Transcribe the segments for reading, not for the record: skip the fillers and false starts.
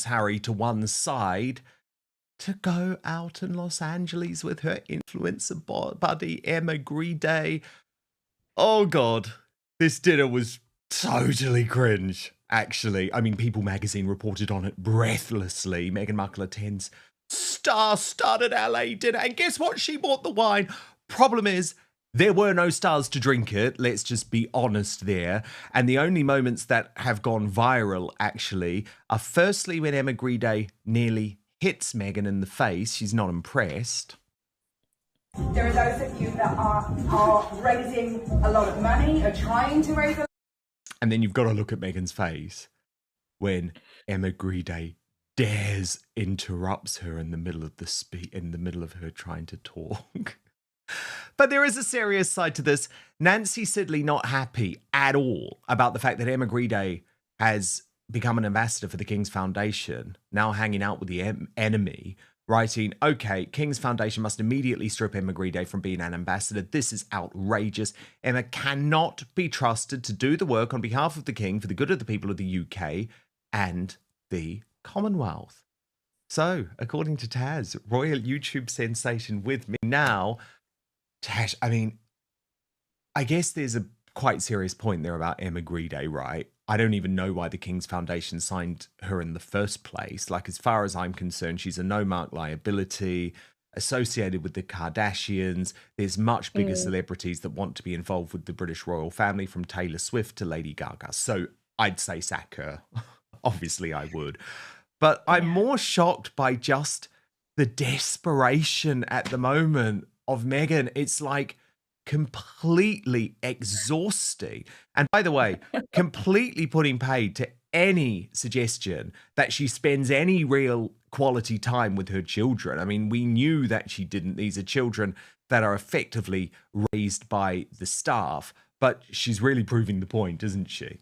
Harry to one side to go out in Los Angeles with her influencer buddy, Emma Grede. Oh, God. This dinner was totally cringe, actually. I mean, People magazine reported on it breathlessly. Meghan Markle attends star-studded LA dinner. And guess what? She bought the wine. Problem is, there were no stars to drink it. Let's just be honest there. And the only moments that have gone viral, actually, are firstly when Emma Grede nearly hits Meghan in the face. She's not impressed. There are those of you that are raising a lot of money, are trying to raise a... And then you've got to look at Meghan's face when Emma Grede interrupts her in the middle of in the middle of her trying to talk. But there is a serious side to this. Nancy Sidley not happy at all about the fact that Emma Grede has become an ambassador for the King's Foundation, now hanging out with the enemy, writing, okay, King's Foundation must immediately strip Emma Grede from being an ambassador. This is outrageous. Emma cannot be trusted to do the work on behalf of the King for the good of the people of the UK and the Commonwealth. So, according to Taz, royal YouTube sensation with me now. Tash, I mean, I guess there's a quite serious point there about Emma Grede, right? I don't even know why the King's Foundation signed her in the first place. Like, as far as I'm concerned, she's a no-mark liability associated with the Kardashians. There's much bigger celebrities that want to be involved with the British royal family, from Taylor Swift to Lady Gaga. So I'd say sack her. Obviously, I would. But I'm more shocked by just the desperation at the moment of Meghan. It's like completely exhausting. And by the way, completely putting paid to any suggestion that she spends any real quality time with her children. I mean, we knew that she didn't. These are children that are effectively raised by the staff, but she's really proving the point, isn't she?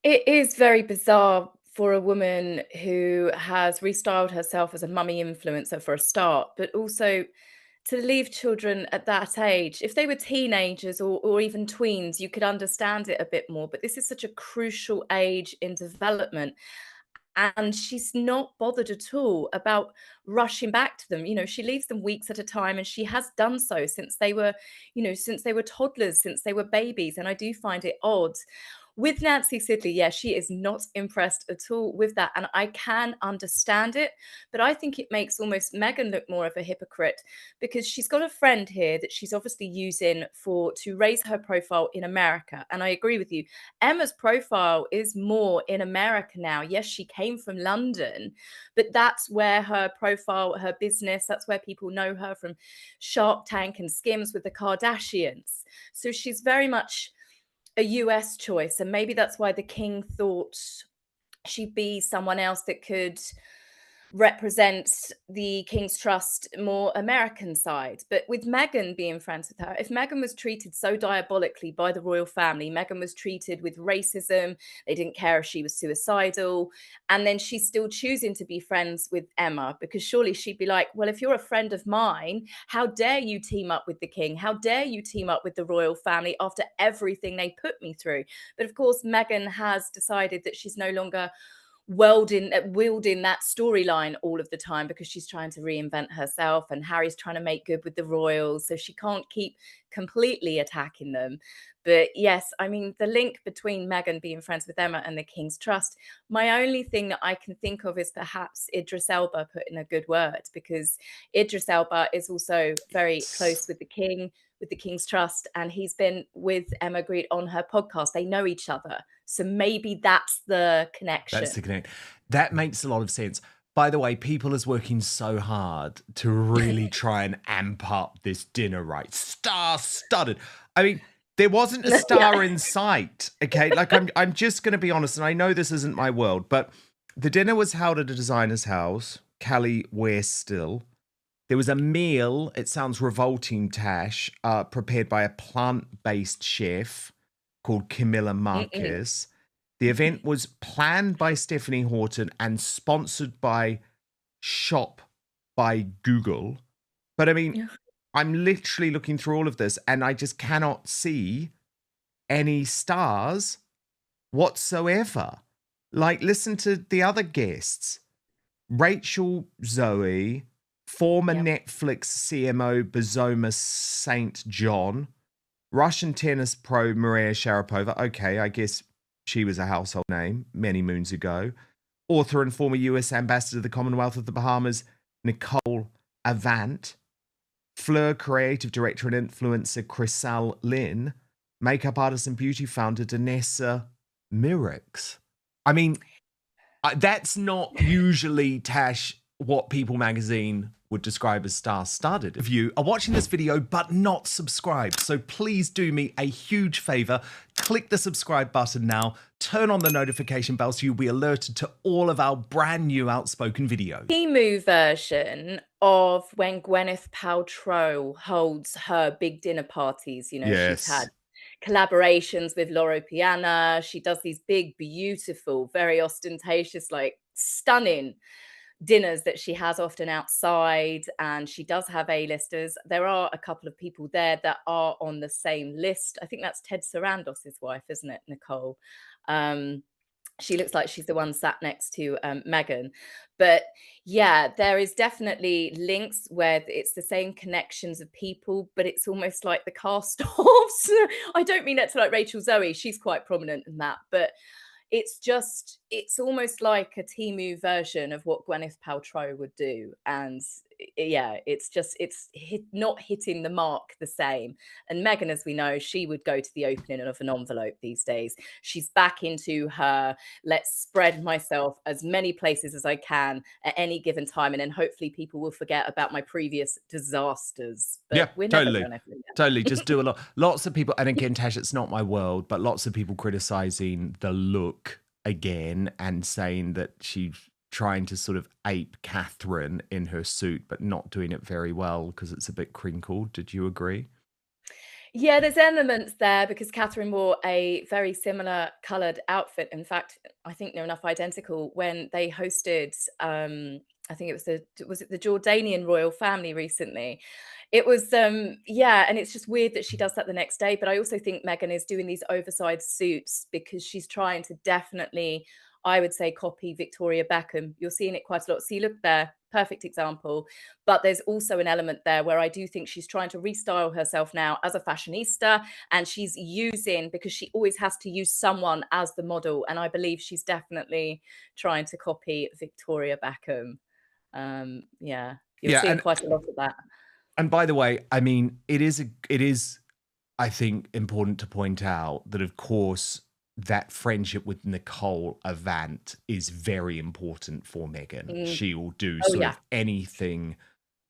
It is very bizarre for a woman who has restyled herself as a mummy influencer for a start, but also to leave children at that age. If they were teenagers or even tweens, you could understand it a bit more. But this is such a crucial age in development. And she's not bothered at all about rushing back to them. You know, she leaves them weeks at a time, and she has done so since they were, since they were toddlers, since they were babies. And I do find it odd. With Nancy Sidley, yeah, she is not impressed at all with that. And I can understand it, but I think it makes almost Meghan look more of a hypocrite, because she's got a friend here that she's obviously using to raise her profile in America. And I agree with you. Emma's profile is more in America now. Yes, she came from London, but that's where her profile, her business, that's where people know her from Shark Tank and Skims with the Kardashians. So she's very much a US choice, and maybe that's why the King thought she'd be someone else that could represent the King's Trust more American side. But with Meghan being friends with her, if Meghan was treated so diabolically by the royal family, Meghan was treated with racism, they didn't care if she was suicidal, and then she's still choosing to be friends with Emma, because surely she'd be like, well, if you're a friend of mine, how dare you team up with the King? How dare you team up with the royal family after everything they put me through? But of course, Meghan has decided that she's no longer wielding that storyline all of the time, because she's trying to reinvent herself, and Harry's trying to make good with the royals, so she can't keep completely attacking them. But yes, I mean, the link between Meghan being friends with Emma and the King's Trust, my only thing that I can think of is perhaps Idris Elba put in a good word, because Idris Elba is also very close with the King, with the King's Trust, and he's been with Emma Grede on her podcast. They know each other. So maybe that's the connection. That's the connection. That makes a lot of sense. By the way, people is working so hard to really try and amp up this dinner, right? Star-studded. I mean, there wasn't a star in sight, okay? Like, I'm just going to be honest, and I know this isn't my world, but the dinner was held at a designer's house, Callie Wearstill. There was a meal, it sounds revolting, Tash, prepared by a plant-based chef called Camilla Marquez. The event was planned by Stephanie Horton and sponsored by Shop by Google. But I mean, I'm literally looking through all of this, and I just cannot see any stars whatsoever. Like, listen to the other guests. Rachel Zoe, former Yep. Netflix CMO Bazoma St. John, Russian tennis pro Maria Sharapova. Okay, I guess she was a household name many moons ago. Author and former US ambassador to the Commonwealth of the Bahamas, Nicole Avant. Fleur creative director and influencer Chriselle Lynn. Makeup artist and beauty founder Danessa Mirix. I mean, that's not usually, Tash, what People magazine would describe as star-studded. If you are watching this video but not subscribed, so please do me a huge favor, click the subscribe button now, turn on the notification bell so you'll be alerted to all of our brand new Outspoken videos. Temu version of when Gwyneth Paltrow holds her big dinner parties. You know, she's had collaborations with Loro Piana. She does these big, beautiful, very ostentatious, like stunning dinners that she has often outside, and she does have A-listers. There are a couple of people there that are on the same list. I think that's Ted Sarandos's wife, isn't it, Nicole? She looks like she's the one sat next to Meghan. But yeah, there is definitely links where it's the same connections of people, but it's almost like the cast-offs. I don't mean that to like Rachel Zoe. She's quite prominent in that, but it's almost like a Temu version of what Gwyneth Paltrow would do. And yeah, it's not hitting the mark the same. And Meghan, as we know, she would go to the opening of an envelope these days. She's back into her, let's spread myself as many places as I can at any given time. And then hopefully people will forget about my previous disasters. But yeah, we're totally. never going to forget. Totally. Just do a lot. Lots of people, and again, Tash, it's not my world, but lots of people criticizing the look again and saying that she's trying to sort of ape Catherine in her suit, but not doing it very well because it's a bit crinkled. Did you agree? Yeah, there's elements there because Catherine wore a very similar coloured outfit. In fact, I think they're enough identical when they hosted, I think it was it the Jordanian royal family recently? It was, yeah, and it's just weird that she does that the next day. But I also think Meghan is doing these oversized suits because she's trying to definitely, I would say, copy Victoria Beckham. You're seeing it quite a lot. See, look there, perfect example. But there's also an element there where I do think she's trying to restyle herself now as a fashionista, and she's using, because she always has to use someone as the model. And I believe she's definitely trying to copy Victoria Beckham. Yeah, you're seeing quite a lot of that. And by the way, I mean, it is, I think, important to point out that, of course, that friendship with Nicole Avant is very important for Meghan. She will do of anything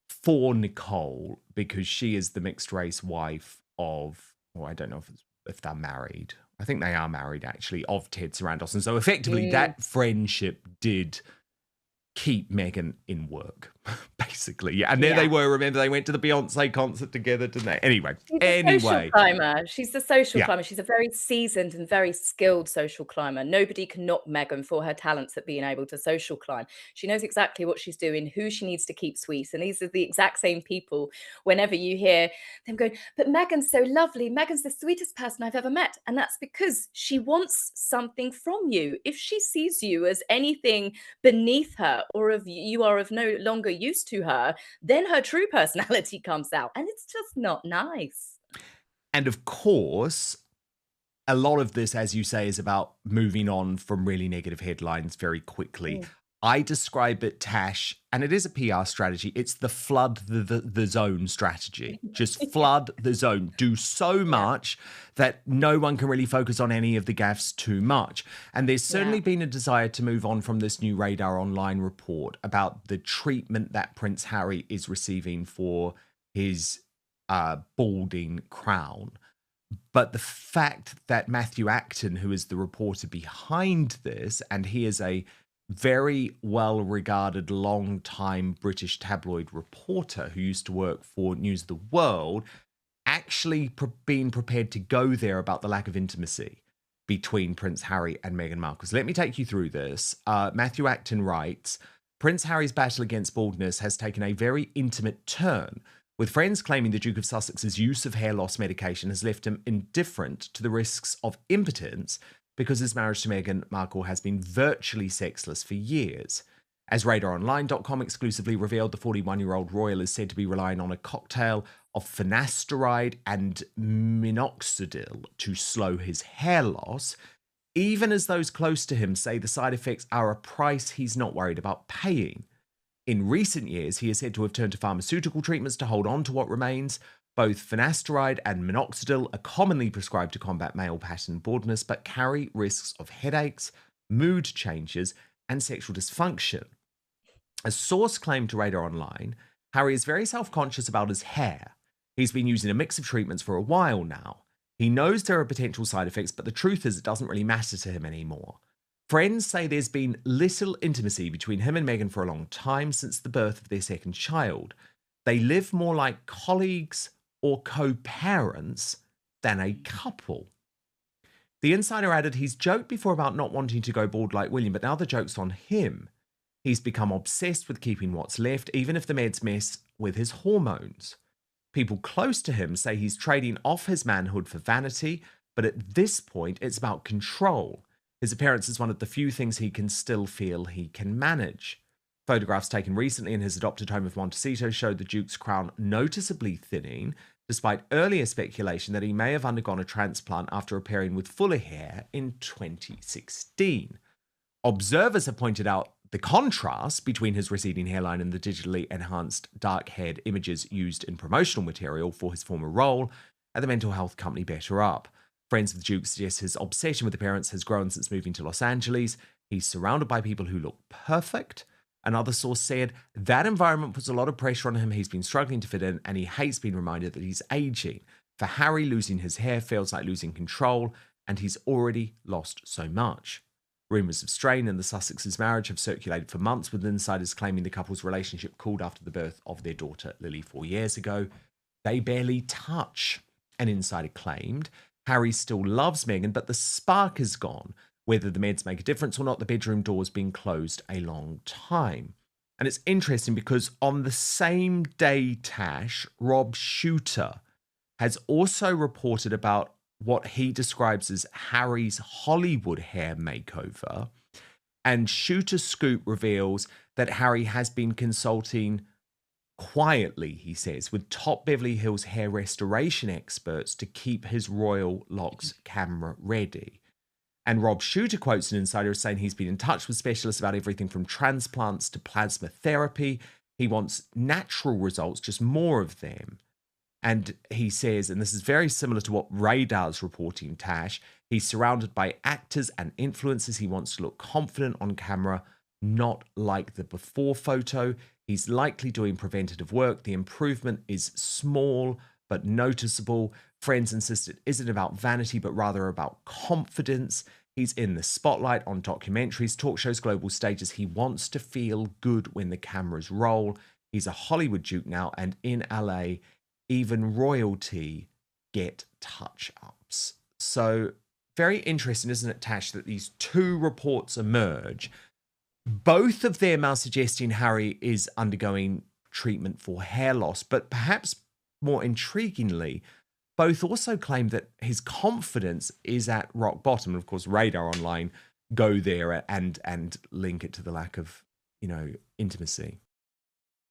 for Nicole because she is the mixed race wife of, well, I don't know if they're married. I think they are married, actually, of Ted Sarandos. And so effectively that friendship did keep Meghan in work, basically. Yeah. And there they were. Remember, they went to the Beyonce concert together, didn't they? Anyway. Social climber. She's the social climber. She's a very seasoned and very skilled social climber. Nobody can knock Meghan for her talents at being able to social climb. She knows exactly what she's doing, who she needs to keep sweet. And these are the exact same people whenever you hear them going, but Meghan's so lovely. Meghan's the sweetest person I've ever met. And that's because she wants something from you. If she sees you as anything beneath her, or if you are of no longer use to her, then her true personality comes out, and it's just not nice. And of course, a lot of this, as you say, is about moving on from really negative headlines very quickly. I describe it, Tash, and it is a PR strategy. It's the flood the zone strategy. Just flood the zone. Do so much that no one can really focus on any of the gaffes too much. And there's certainly been a desire to move on from this new Radar Online report about the treatment that Prince Harry is receiving for his balding crown. But the fact that Matthew Acton, who is the reporter behind this, and he is a very well-regarded, long-time British tabloid reporter who used to work for News of the World, actually being prepared to go there about the lack of intimacy between Prince Harry and Meghan Markle. So let me take you through this. Matthew Acton writes, Prince Harry's battle against baldness has taken a very intimate turn, with friends claiming the Duke of Sussex's use of hair loss medication has left him indifferent to the risks of impotence because his marriage to Meghan Markle has been virtually sexless for years. As RadarOnline.com exclusively revealed, the 41-year-old royal is said to be relying on a cocktail of finasteride and minoxidil to slow his hair loss, even as those close to him say the side effects are a price he's not worried about paying. In recent years, he is said to have turned to pharmaceutical treatments to hold on to what remains. Both finasteride and minoxidil are commonly prescribed to combat male pattern baldness, but carry risks of headaches, mood changes, and sexual dysfunction. A source claimed to Radar Online, Harry is very self-conscious about his hair. He's been using a mix of treatments for a while now. He knows there are potential side effects, but the truth is it doesn't really matter to him anymore. Friends say there's been little intimacy between him and Meghan for a long time since the birth of their second child. They live more like colleagues or co-parents than a couple. The insider added he's joked before about not wanting to go bald like William, but now the joke's on him. He's become obsessed with keeping what's left, even if the meds mess with his hormones. People close to him say he's trading off his manhood for vanity, but at this point, it's about control. His appearance is one of the few things he can still feel he can manage. Photographs taken recently in his adopted home of Montecito showed the Duke's crown noticeably thinning, despite earlier speculation that he may have undergone a transplant after appearing with fuller hair in 2016. Observers have pointed out the contrast between his receding hairline and the digitally enhanced dark-haired images used in promotional material for his former role at the mental health company Better Up. Friends of the Duke suggest his obsession with appearance has grown since moving to Los Angeles. He's surrounded by people who look perfect. Another source said that environment puts a lot of pressure on him. He's been struggling to fit in, and he hates being reminded that he's aging. For Harry, losing his hair feels like losing control, and he's already lost so much. Rumours of strain in the Sussex's marriage have circulated for months, with insiders claiming the couple's relationship cooled after the birth of their daughter Lily 4 years ago. They barely touch, an insider claimed. Harry still loves Meghan, but the spark is gone. Whether the meds make a difference or not, the bedroom door's been closed a long time. And it's interesting because on the same day, Tash, Rob Shooter has also reported about what he describes as Harry's Hollywood hair makeover. And Shooter Scoop reveals that Harry has been consulting quietly, he says, with top Beverly Hills hair restoration experts to keep his royal locks camera ready. And Rob Shooter quotes an insider as saying he's been in touch with specialists about everything from transplants to plasma therapy. He wants natural results, just more of them. And he says, and this is very similar to what Radar's reporting, Tash, he's surrounded by actors and influencers. He wants to look confident on camera, not like the before photo. He's likely doing preventative work. The improvement is small but noticeable. Friends insist it isn't about vanity, but rather about confidence. He's in the spotlight on documentaries, talk shows, global stages. He wants to feel good when the cameras roll. He's a Hollywood Duke now, and in LA, even royalty get touch-ups. So very interesting, isn't it, Tash, that these two reports emerge. Both of them are suggesting Harry is undergoing treatment for hair loss, but perhaps more intriguingly, both also claim that his confidence is at rock bottom. And of course, Radar Online go there and link it to the lack of, intimacy.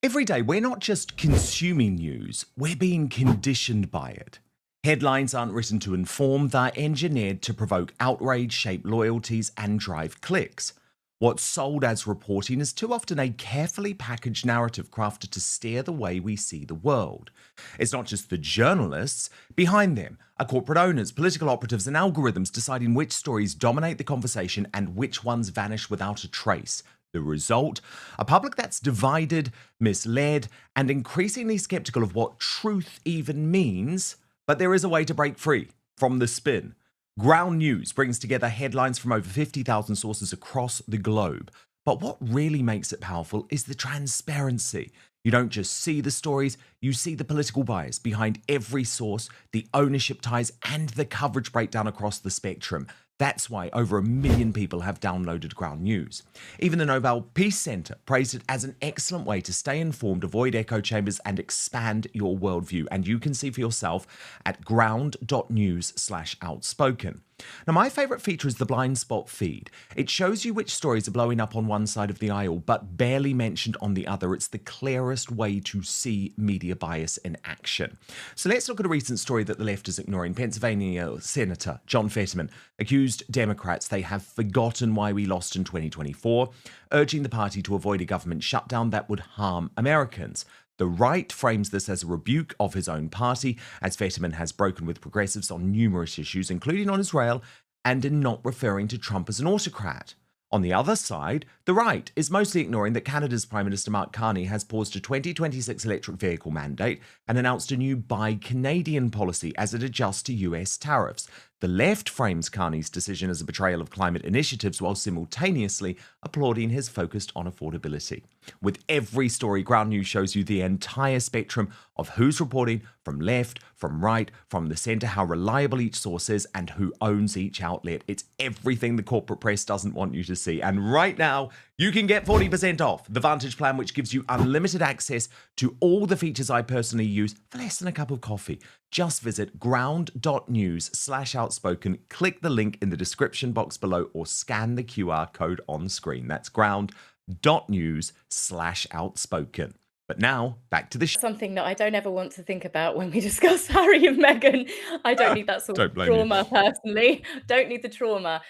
Every day, we're not just consuming news, we're being conditioned by it. Headlines aren't written to inform, they're engineered to provoke outrage, shape loyalties, and drive clicks. What's sold as reporting is too often a carefully packaged narrative crafted to steer the way we see the world. It's not just the journalists. Behind them are corporate owners, political operatives, and algorithms deciding which stories dominate the conversation and which ones vanish without a trace. The result? A public that's divided, misled, and increasingly skeptical of what truth even means. But there is a way to break free from the spin. Ground News brings together headlines from over 50,000 sources across the globe. But what really makes it powerful is the transparency. You don't just see the stories, you see the political bias behind every source, the ownership ties, and the coverage breakdown across the spectrum. That's why over 1 million people have downloaded Ground News. Even the Nobel Peace Center praised it as an excellent way to stay informed, avoid echo chambers, and expand your worldview. And you can see for yourself at ground.news/outspoken. Now, my favourite feature is the blind spot feed. It shows you which stories are blowing up on one side of the aisle, but barely mentioned on the other. It's the clearest way to see media bias in action. So let's look at a recent story that the left is ignoring. Pennsylvania Senator John Fetterman accused Democrats they have forgotten why we lost in 2024, urging the party to avoid a government shutdown that would harm Americans. The right frames this as a rebuke of his own party, as Fetterman has broken with progressives on numerous issues, including on Israel, and in not referring to Trump as an autocrat. On the other side, the right is mostly ignoring that Canada's Prime Minister Mark Carney has paused a 2026 electric vehicle mandate and announced a new Buy Canadian policy as it adjusts to US tariffs. The left frames Carney's decision as a betrayal of climate initiatives while simultaneously applauding his focus on affordability. With every story, Ground News shows you the entire spectrum of who's reporting from left, from right, from the centre, how reliable each source is, and who owns each outlet. It's everything the corporate press doesn't want you to see. And right now, you can get 40% off the Vantage plan, which gives you unlimited access to all the features I personally use for less than a cup of coffee. Just visit ground.news/outspoken, click the link in the description box below, or scan the QR code on screen. That's ground.news/outspoken. But now, back to the show. Something that I don't ever want to think about when we discuss Harry and Meghan. I don't need that sort of trauma personally. Don't need the trauma.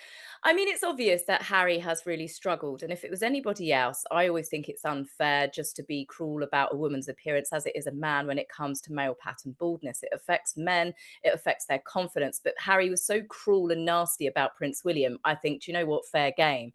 I mean, it's obvious that Harry has really struggled. And if it was anybody else, I always think it's unfair just to be cruel about a woman's appearance as it is a man when it comes to male pattern baldness. It affects men, it affects their confidence. But Harry was so cruel and nasty about Prince William. I think, do you know what? Fair game.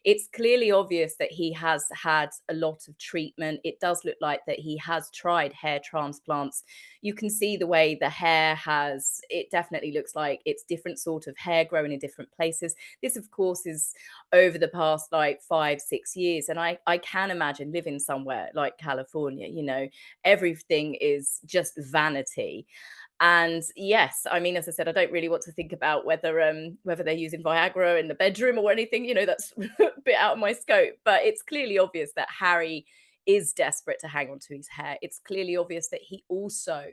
It's clearly obvious that he has had a lot of treatment. It does look like that he has tried hair transplants. You can see the way the hair has, it definitely looks like it's different sort of hair growing in different places. This, of course, is over the past like 5-6 years. And I can imagine living somewhere like California, you know, everything is just vanity. And yes, I mean, as I said, I don't really want to think about whether they're using Viagra in the bedroom or anything, you know, that's a bit out of my scope. But it's clearly obvious that Harry is desperate to hang on to his hair. It's clearly obvious that he also,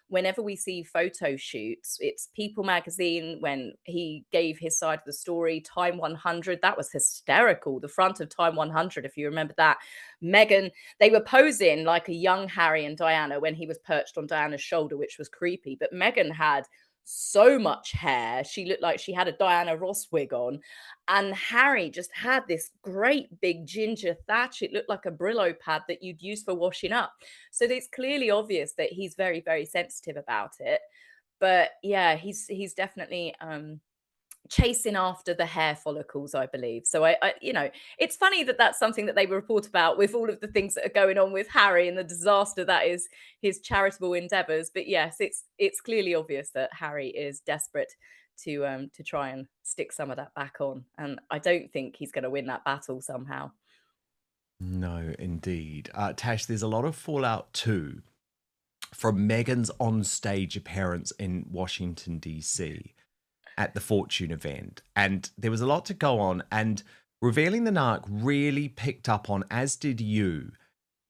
whenever we see photo shoots, it's People magazine when he gave his side of the story, Time 100, that was hysterical. The front of Time 100, if you remember that. Meghan, they were posing like a young Harry and Diana when he was perched on Diana's shoulder, which was creepy. But Meghan had so much hair. She looked like she had a Diana Ross wig on. And Harry just had this great big ginger thatch. It looked like a Brillo pad that you'd use for washing up. So it's clearly obvious that he's very, very sensitive about it. But yeah, he's definitely chasing after the hair follicles, I believe. So I you know, it's funny that that's something that they report about with all of the things that are going on with Harry and the disaster that is his charitable endeavors. But yes, it's clearly obvious that Harry is desperate to try and stick some of that back on, and I don't think he's going to win that battle somehow. No, indeed. Tash, there's a lot of fallout too from Meghan's on-stage appearance in Washington, D.C. at the Fortune event. And there was a lot to go on, and Revealing the Narc really picked up on, as did you,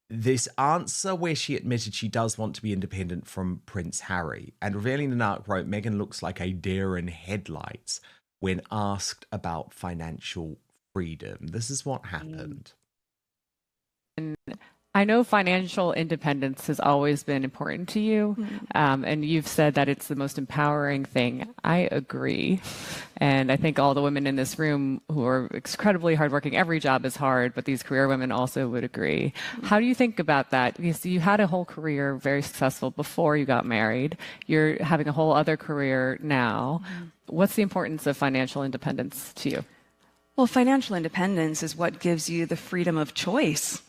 this answer where she admitted she does want to be independent from Prince Harry. And Revealing the Narc wrote, Meghan looks like a deer in headlights when asked about financial freedom. This is what happened. I know financial independence has always been important to you, and you've said that it's the most empowering thing. I agree. And I think all the women in this room who are incredibly hardworking, every job is hard, but these career women also would agree. How do you think about that? Because you had a whole career, very successful before you got married. You're having a whole other career now. What's the importance of financial independence to you? Well, financial independence is what gives you the freedom of choice.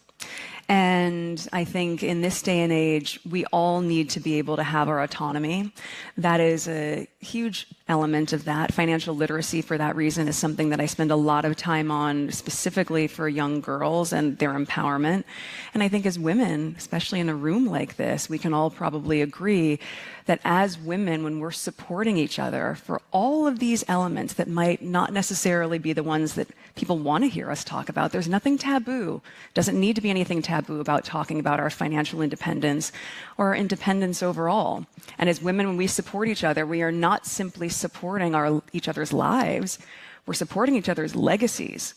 And I think in this day and age, we all need to be able to have our autonomy. That is a huge element of that. Financial literacy, for that reason, is something that I spend a lot of time on, specifically for young girls and their empowerment. And I think as women, especially in a room like this, we can all probably agree that as women, when we're supporting each other for all of these elements that might not necessarily be the ones that people want to hear us talk about. There's nothing taboo. Doesn't need to be anything taboo about talking about our financial independence or our independence overall. And as women, when we support each other, we are not simply supporting each other's lives, we're supporting each other's legacies.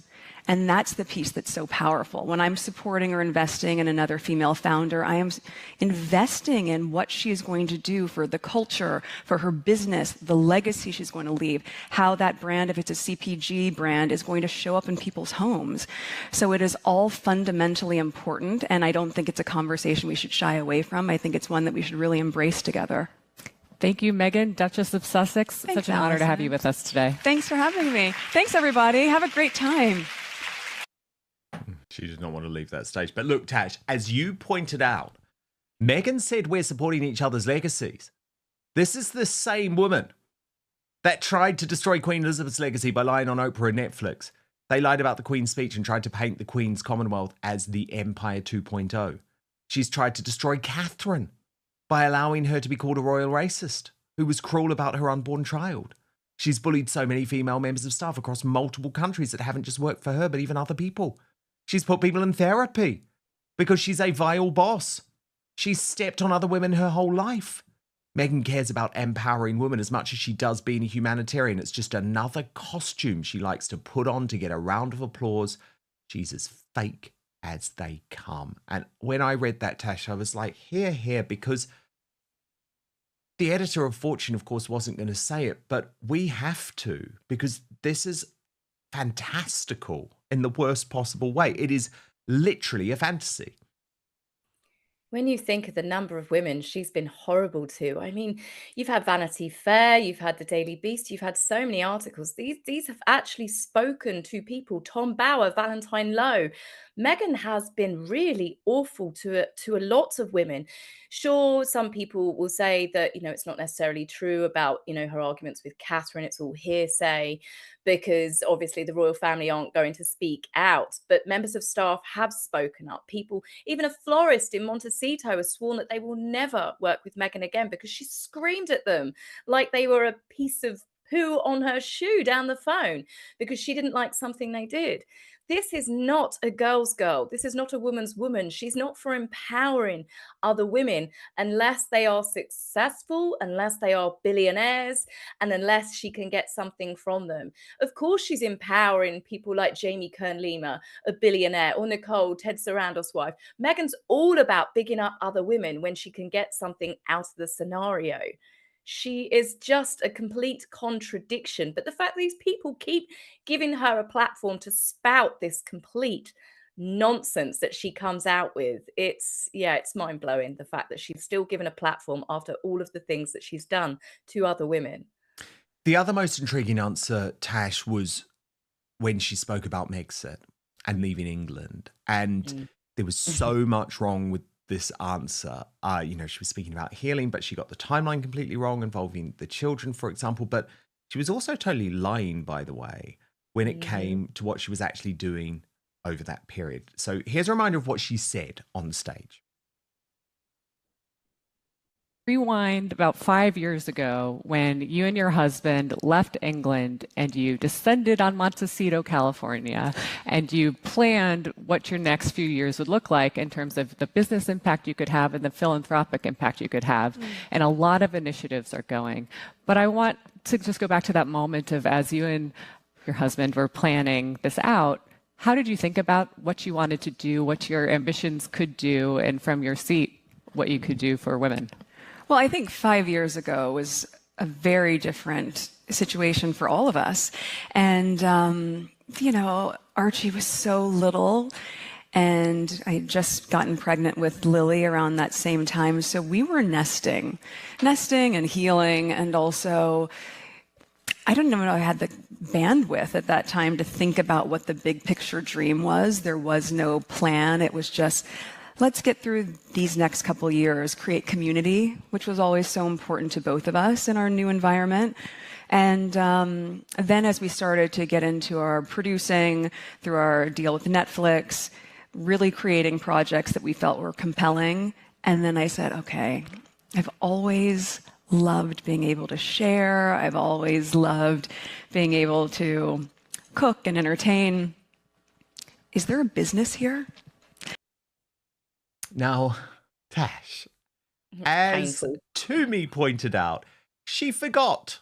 And that's the piece that's so powerful. When I'm supporting or investing in another female founder, I am investing in what she is going to do for the culture, for her business, the legacy she's going to leave, how that brand, if it's a CPG brand, is going to show up in people's homes. So it is all fundamentally important, and I don't think it's a conversation we should shy away from. I think it's one that we should really embrace together. Thank you, Meghan, Duchess of Sussex. Thanks, Such an honor to have you with us today. Thanks for having me. Thanks, everybody. Have a great time. She did not want to leave that stage. But look, Tash, as you pointed out, Meghan said we're supporting each other's legacies. This is the same woman that tried to destroy Queen Elizabeth's legacy by lying on Oprah and Netflix. They lied about the Queen's speech and tried to paint the Queen's Commonwealth as the Empire 2.0. She's tried to destroy Catherine by allowing her to be called a royal racist who was cruel about her unborn child. She's bullied so many female members of staff across multiple countries that haven't just worked for her, but even other people. She's put people in therapy because she's a vile boss. She's stepped on other women her whole life. Meghan cares about empowering women as much as she does being a humanitarian. It's just another costume she likes to put on to get a round of applause. She's as fake as they come. And when I read that, Tash, I was like, here, because the editor of Fortune, of course, wasn't going to say it, but we have to, because this is fantastical in the worst possible way. It is literally a fantasy. When you think of the number of women she's been horrible to, I mean, you've had Vanity Fair, you've had the Daily Beast, you've had so many articles. These have actually spoken to people. Tom Bauer, Valentine Lowe. Meghan has been really awful to a lot of women. Sure, some people will say that, it's not necessarily true about, her arguments with Catherine. It's all hearsay because obviously the royal family aren't going to speak out. But members of staff have spoken up. People, even a florist in Montecito, has sworn that they will never work with Meghan again because she screamed at them like they were a piece of poo on her shoe down the phone because she didn't like something they did. This is not a girl's girl. This is not a woman's woman. She's not for empowering other women unless they are successful, unless they are billionaires, and unless she can get something from them. Of course, she's empowering people like Jamie Kern-Lima, a billionaire, or Nicole, Ted Sarandos' wife. Meghan's all about bigging up other women when she can get something out of the scenario. She is just a complete contradiction. But the fact that these people keep giving her a platform to spout this complete nonsense that she comes out with, it's mind-blowing, the fact that she's still given a platform after all of the things that she's done to other women. The other most intriguing answer, Tash, was when she spoke about Brexit and leaving England. And there was so much wrong with this answer. She was speaking about healing, but she got the timeline completely wrong involving the children, for example. But she was also totally lying, by the way, when it came to what she was actually doing over that period. So here's a reminder of what she said on the stage. Rewind about 5 years ago when you and your husband left England and you descended on Montecito, California, and you planned what your next few years would look like in terms of the business impact you could have and the philanthropic impact you could have. And a lot of initiatives are going. But I want to just go back to that moment of as you and your husband were planning this out, how did you think about what you wanted to do, what your ambitions could do, and from your seat, what you could do for women? Well, I think 5 years ago was a very different situation for all of us. And, Archie was so little, and I had just gotten pregnant with Lily around that same time. So we were nesting and healing, and also, I don't know if I had the bandwidth at that time to think about what the big picture dream was. There was no plan. It was just, let's get through these next couple years, create community, which was always so important to both of us in our new environment. And then as we started to get into our producing, through our deal with Netflix, really creating projects that we felt were compelling. And then I said, okay, I've always loved being able to share. I've always loved being able to cook and entertain. Is there a business here? Now, Tash, as Painful. Toomey pointed out, she forgot.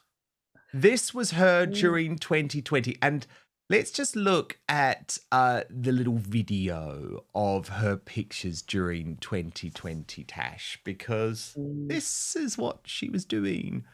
This was her during 2020. And let's just look at the little video of her pictures during 2020, Tash, because this is what she was doing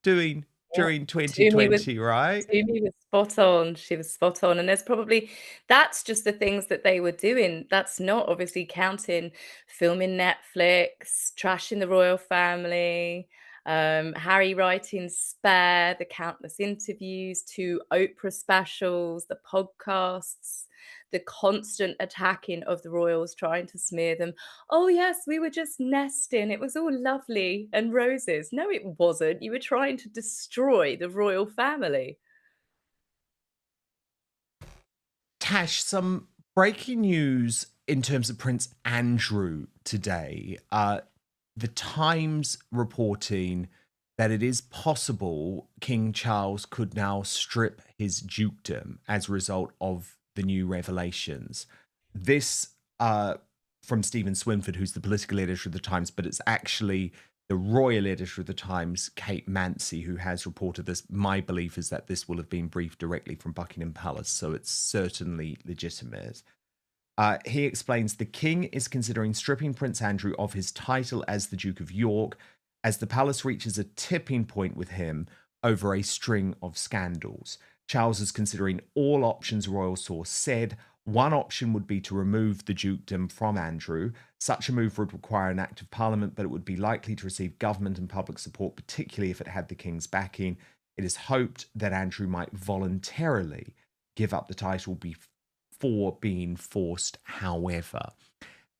during 2020, right? Toomey was spot on. She was spot on. And that's just the things that they were doing. That's not obviously counting filming Netflix, trashing the royal family, Harry writing Spare, the countless interviews, 2 Oprah specials, the podcasts, the constant attacking of the royals, trying to smear them. Oh, yes, we were just nesting. It was all lovely and roses. No, it wasn't. You were trying to destroy the royal family. Tash, some breaking news in terms of Prince Andrew today. The Times reporting that it is possible King Charles could now strip his dukedom as a result of the new revelations. This from Stephen Swinford, who's the political editor of the Times, but it's actually the royal editor of the Times, Kate Mancy, who has reported this. My belief is that this will have been briefed directly from Buckingham Palace, so it's certainly legitimate. He explains the king is considering stripping Prince Andrew of his title as the Duke of York as the palace reaches a tipping point with him over a string of scandals. Charles is considering all options, royal source said. One option would be to remove the dukedom from Andrew. Such a move would require an act of parliament, but it would be likely to receive government and public support, particularly if it had the king's backing. It is hoped that Andrew might voluntarily give up the title before being forced, however.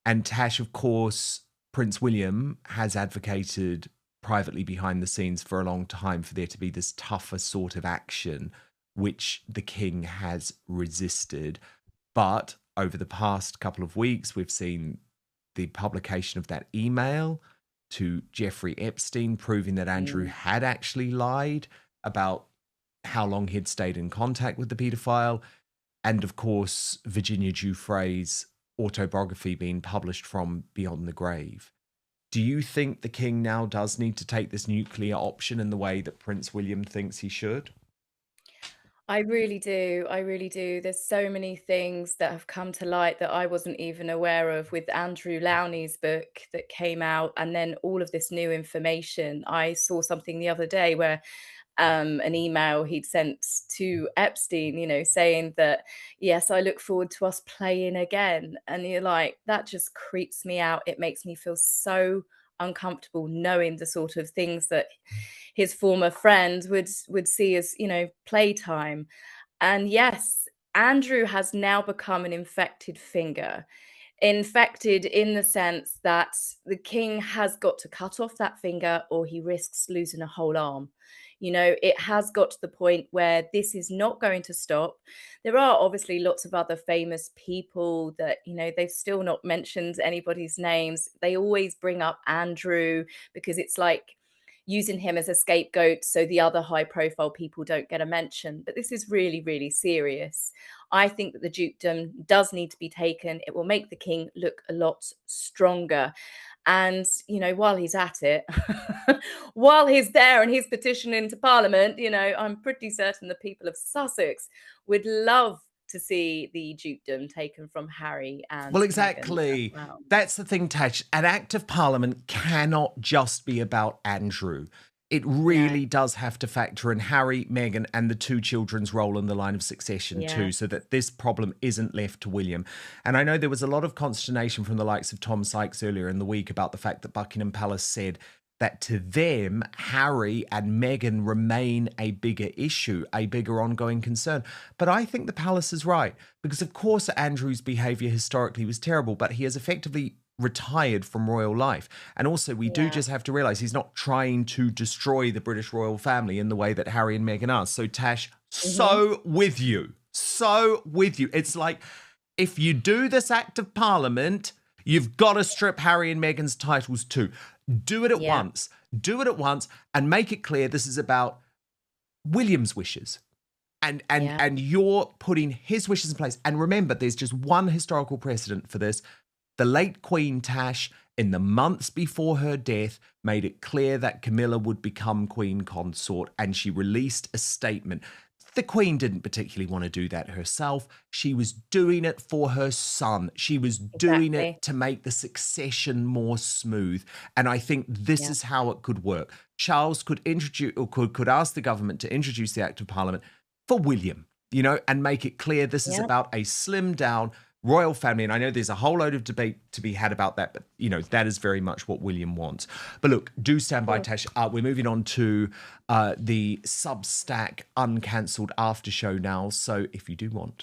And Tash, of course, Prince William has advocated privately behind the scenes for a long time for there to be this tougher sort of action, which the king has resisted. But over the past couple of weeks, we've seen the publication of that email to Jeffrey Epstein, proving that Andrew had actually lied about how long he'd stayed in contact with the paedophile. And of course, Virginia Giuffre's autobiography being published from Beyond the Grave. Do you think the king now does need to take this nuclear option in the way that Prince William thinks he should? I really do. I really do. There's so many things that have come to light that I wasn't even aware of with Andrew Lowney's book that came out, and then all of this new information. I saw something the other day where an email he'd sent to Epstein, saying that, yes, I look forward to us playing again. And you're like, that just creeps me out. It makes me feel so uncomfortable knowing the sort of things that his former friend would see as, playtime. And yes, Andrew has now become an infected finger. Infected in the sense that the king has got to cut off that finger or he risks losing a whole arm. It has got to the point where this is not going to stop. There are obviously lots of other famous people that, they've still not mentioned anybody's names. They always bring up Andrew because it's like using him as a scapegoat so the other high profile people don't get a mention. But this is really, really serious. I think that the dukedom does need to be taken. It will make the king look a lot stronger. And, while he's at it, while he's there and he's petitioning to Parliament, I'm pretty certain the people of Sussex would love to see the dukedom taken from Harry and Well, Meghan exactly. as well. That's the thing, Tash. An act of parliament cannot just be about Andrew. It really does have to factor in Harry, Meghan, and the 2 children's role in the line of succession too, so that this problem isn't left to William. And I know there was a lot of consternation from the likes of Tom Sykes earlier in the week about the fact that Buckingham Palace said that to them, Harry and Meghan remain a bigger issue, a bigger ongoing concern. But I think the palace is right, because of course Andrew's behaviour historically was terrible, but he has effectively retired from royal life. And also we do just have to realise he's not trying to destroy the British royal family in the way that Harry and Meghan are. So Tash, so with you. It's like, if you do this act of parliament, you've got to strip Harry and Meghan's titles too. Do it at once. do it at once and make it clear this is about William's wishes. And you're putting his wishes in place. And remember, there's just one historical precedent for this. The late Queen Tash, in the months before her death, made it clear that Camilla would become Queen Consort, and she released a statement. The Queen didn't particularly want to do that herself. She was doing it for her son. She was doing it to make the succession more smooth. And I think this is how it could work. Charles could introduce, or could ask the government to introduce the Act of Parliament for William, you know, and make it clear this is about a slimmed down royal family. And I know there's a whole load of debate to be had about that, but, you know, that is very much what William wants. But look, do stand by, Tash. We're moving on to the Substack uncancelled after show now. So if you do want